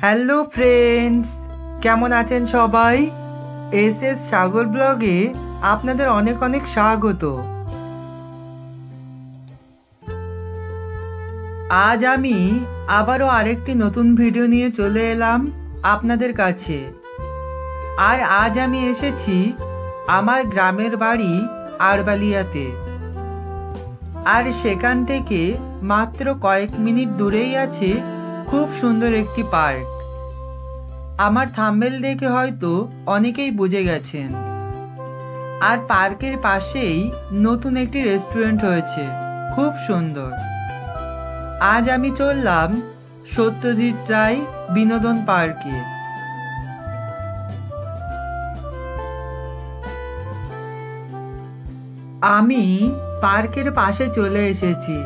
Hello friends, কেমন আছেন সবাই? এসএস সাগর ব্লগে আপনাদের অনেক অনেক স্বাগত। আজ আমি আবারও আরেকটি নতুন ভিডিও নিয়ে চলে এলাম আপনাদের কাছে। আর আজ আমি এসেছি আমার গ্রামের বাড়ি আড়বালিয়াতে। আর সেখান থেকে মাত্র কয়েক মিনিট দূরেই আছে খুব সুন্দর একটি পার্ক। আমার থাম্বনেল দেখে হয়তো অনেকেই বুঝে গেছেন। আর পার্কের পাশেই নতুন একটি রেস্টুরেন্ট হয়েছে, খুব সুন্দর। আজ আমি চললাম সত্যজিৎ রায় বিনোদন পার্কে। আমি পার্কের পাশে চলে এসেছি।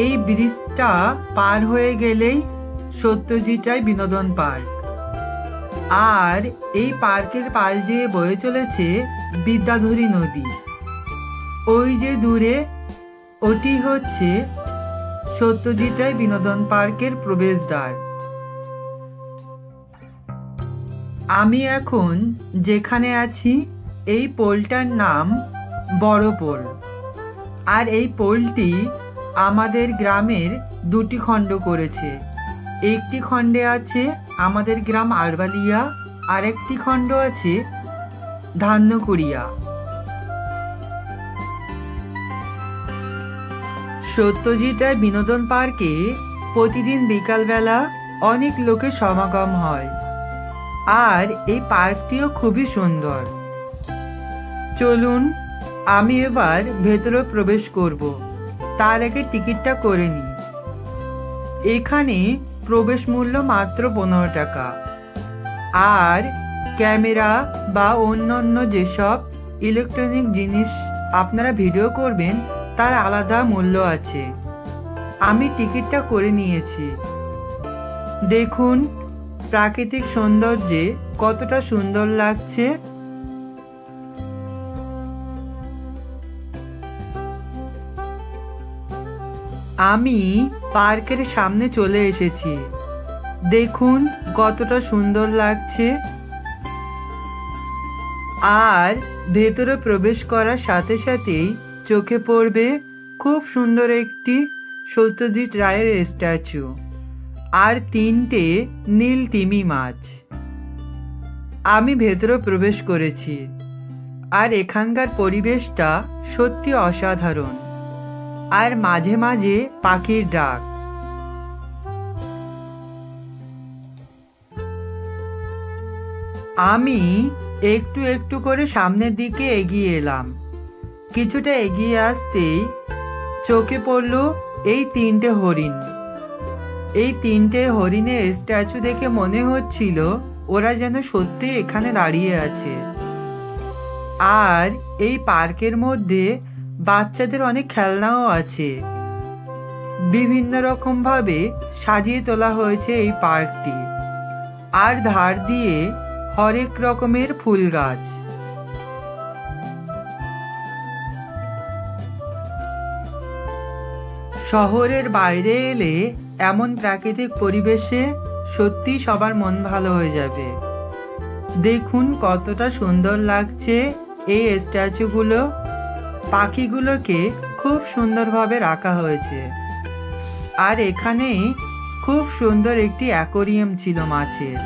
এই ব্রিজটা পার হয়ে গেলেই সত্যজিৎ রায় বিনোদন পার্ক। আর এই পার্কের পাশ দিয়ে বয়ে চলেছে বিদ্যাধরী নদী। ওই যে দূরে, ওটি হচ্ছে সত্যজিৎ রায় বিনোদন পার্কের প্রবেশদ্বার। আমি এখন যেখানে আছি এই পোলটার নাম বড় পোল। আর এই পোলটি আমাদের গ্রামের দুটি খণ্ড করেছে। একটি খণ্ডে আছে আমাদের গ্রাম আড়বালিয়া, আর একটি খণ্ড আছে ধান্যকুড়িয়া। সত্যজিৎ রায় বিনোদন পার্কে প্রতিদিন বিকালবেলা অনেক লোকের সমাগম হয়। আর এই পার্কটিও খুবই সুন্দর। চলুন আমি এবার ভেতরে প্রবেশ করব। তার আগে টিকিটটা করে নিই। এখানে প্রবেশ মূল্য মাত্র 15 টাকা। আর ক্যামেরা বা অন্যান্য যেসব ইলেকট্রনিক জিনিস আপনারা ভিডিও করবেন তার আলাদা মূল্য আছে। আমি টিকিটটা করে নিয়েছি। দেখুন প্রাকৃতিক সৌন্দর্যে কতটা সুন্দর লাগছে। আমি পার্কের সামনে চলে এসেছি। দেখুন কতটা সুন্দর লাগছে। আর ভেতরে প্রবেশ করার সাথে সাথেই চোখে পড়বে খুব সুন্দর একটি সত্যজিৎ রায়ের স্ট্যাচু আর 3টে নীল তিমি মাছ। আমি ভেতরে প্রবেশ করেছি। আর এখানকার পরিবেশটা সত্যি অসাধারণ। আর মাঝে মাঝে পাখির ডাক। আমি একটু একটু করে সামনের দিকে এগিয়ে এলাম। কিছুটা এগিয়ে আসতেই চোখে পড়ল এই 3টে হরিণ। এই 3টে হরিণের স্ট্যাচু দেখে মনে হচ্ছিল ওরা যেন সত্যি এখানে দাঁড়িয়ে আছে। আর এই পার্কের মধ্যে বাচ্চাদের অনেক খেলনাও আছে। বিভিন্ন রকম ভাবে সাজিয়ে তোলা হয়েছে এই পার্কটি। আর ধার দিয়ে হরেক রকমের ফুল গাছ। শহরের বাইরে এলে এমন প্রাকৃতিক পরিবেশে সত্যি সবার মন ভালো হয়ে যাবে। দেখুন কতটা সুন্দর লাগছে এই স্ট্যাচুগুলো। পাখিগুলোকে খুব সুন্দরভাবে রাখা হয়েছে। আর এখানে খুব সুন্দর একটি অ্যাকোরিয়াম ছিল মাছের।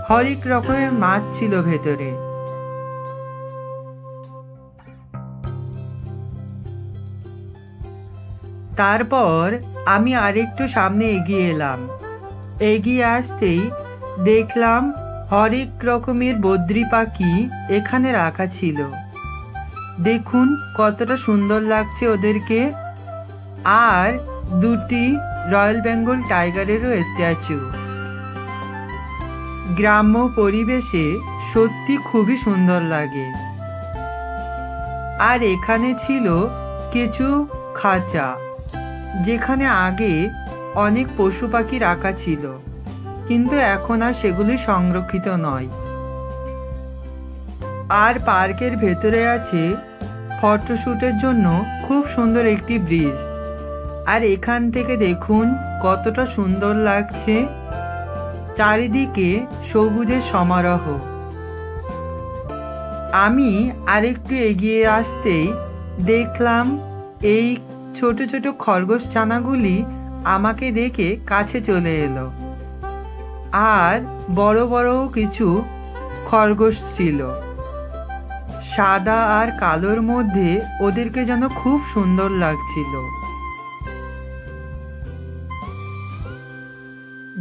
হরেক রকমের মাছ ছিল ভেতরে। তারপর আমি আরেকটু সামনে এগিয়ে এলাম। এগিয়ে আসতেই দেখলাম হরেক রকমের বদ্রি পাখি এখানে রাখা ছিল। দেখুন কতটা সুন্দর লাগছে ওদেরকে। আর 2টি রয়্যাল বেঙ্গল টাইগারেরও স্ট্যাচু। গ্রাম্য পরিবেশে সত্যি খুবই সুন্দর লাগে। আর এখানে ছিল কিছু খাঁচা, যেখানে আগে অনেক পশু পাখি রাখা ছিল, কিন্তু এখন আর সেগুলি সংরক্ষিত নয়। আর পার্কের ভেতরে আছে ফটোশ্যুটের জন্য খুব সুন্দর একটি ব্রিজ। আর এখান থেকে দেখুন কতটা সুন্দর লাগছে। চারিদিকে সবুজের সমারোহ। আমি আরেকটু এগিয়ে আসতেই দেখলাম এই ছোট ছোট খরগোশ ছানাগুলি আমাকে দেখে কাছে চলে এলো। আর বড় বড় কিছু খরগোশ ছিল, সাদা আর কালোর মধ্যে ওদেরকে যেন খুব সুন্দর লাগছিল।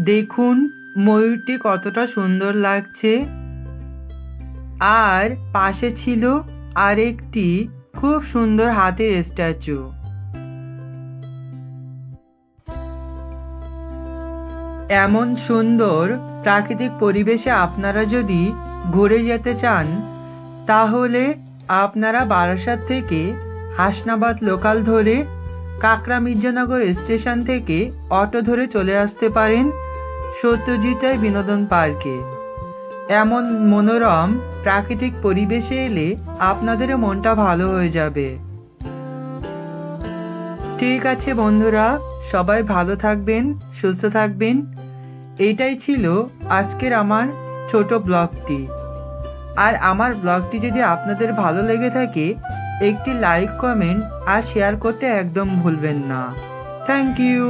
দেখুন ময়ূরটি কতটা সুন্দর লাগছে। আর পাশে ছিল আরেকটি খুব সুন্দর হাতির স্ট্যাচু। এমন সুন্দর প্রাকৃতিক পরিবেশে আপনারা যদি ঘুরে যেতে চান, তাহলে আপনারা বারাসাত থেকে হাসনাবাদ লোকাল ধরে কাকড়া মির্জানগর স্টেশন থেকে অটো ধরে চলে আসতে পারেন সত্যজিৎ রায় বিনোদন পার্কে। এমন মনোরম প্রাকৃতিক পরিবেশে এলে আপনাদেরও মনটা ভালো হয়ে যাবে। ঠিক আছে বন্ধুরা, সবাই ভালো থাকবেন, সুস্থ থাকবেন। এইটাই ছিল আজকের আমার ছোট ব্লগটি। আর আমার ব্লগটি যদি আপনাদের ভালো লেগে থাকে, একটি লাইক, কমেন্ট আর শেয়ার করতে একদম ভুলবেন না। Thank you.